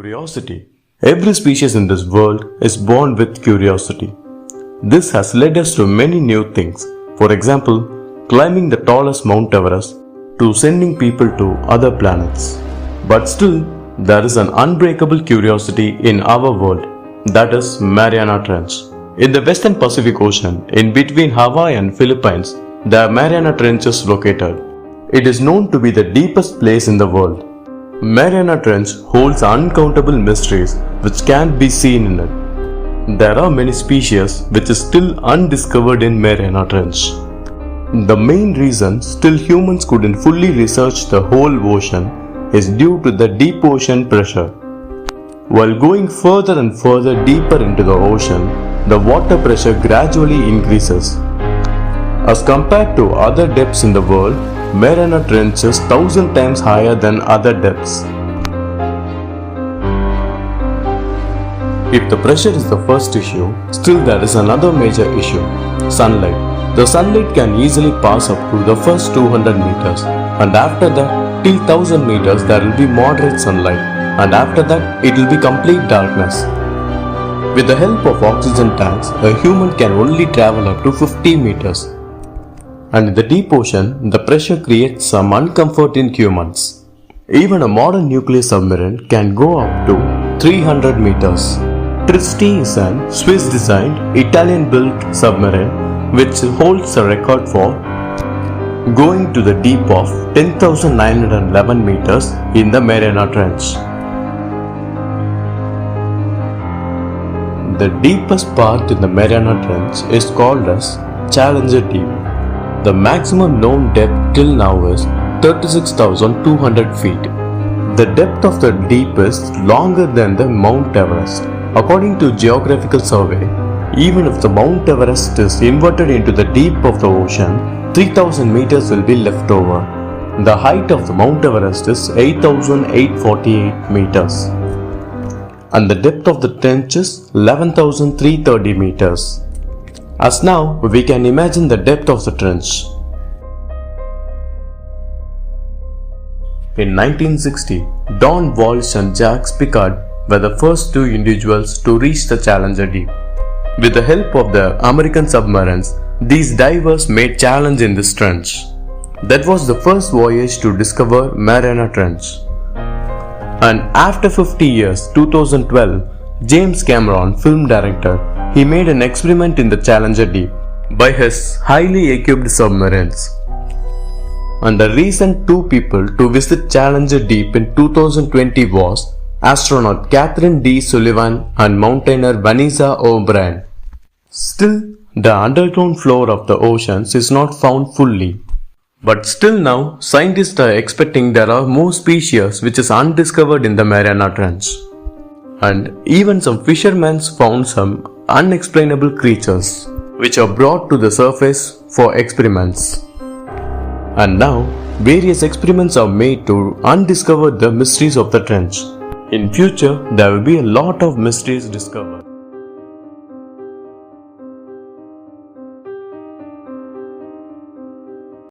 Curiosity. Every species in this world is born with curiosity. This has led us to many new things. For example, climbing the tallest Mount Everest to sending people to other planets. But still, there is an unbreakable curiosity in our world, that is Mariana Trench. In the Western Pacific Ocean, in between Hawaii and Philippines, the Mariana Trench is located. It is known to be the deepest place in the world. Mariana Trench holds uncountable mysteries which can't be seen in it. There are many species which is still undiscovered in Mariana Trench. The main reason still humans couldn't fully research the whole ocean is due to the deep ocean pressure. While going further and further deeper into the ocean, the water pressure gradually increases. As compared to other depths in the world, Mariana Trench is 1,000 times higher than other depths. If the pressure is the first issue, still there is another major issue, sunlight. The sunlight can easily pass up to the first 200 meters, and after that, till 1000 meters there will be moderate sunlight, and after that it will be complete darkness. With the help of oxygen tanks, a human can only travel up to 50 meters. And in the deep ocean, the pressure creates some uncomfort in humans. Even a modern nuclear submarine can go up to 300 meters. Trieste is a Swiss-designed, Italian-built submarine which holds a record for going to the deep of 10,911 meters in the Mariana Trench. The deepest part in the Mariana Trench is called as Challenger Deep. The maximum known depth till now is 36,200 feet. The depth of the deep is longer than the Mount Everest. According to Geographical Survey, even if the Mount Everest is inverted into the deep of the ocean, 3,000 meters will be left over. The height of the Mount Everest is 8,848 meters. And the depth of the trench is 11,330 meters. As now, we can imagine the depth of the trench. In 1960, Don Walsh and Jacques Piccard were the first two individuals to reach the Challenger Deep. With the help of the American submarines, these divers made challenge in this trench. That was the first voyage to discover Mariana Trench. And after 50 years, 2012, James Cameron, film director, he made an experiment in the Challenger Deep by his highly equipped submarines. And the recent two people to visit Challenger Deep in 2020 was astronaut Catherine D. Sullivan and mountaineer Vanessa O'Brien. Still, the underground floor of the oceans is not found fully. But still now, scientists are expecting there are more species which is undiscovered in the Mariana Trench. And even some fishermen found some unexplainable creatures which are brought to the surface for experiments. And now, various experiments are made to undiscover the mysteries of the trench. In future, there will be a lot of mysteries discovered.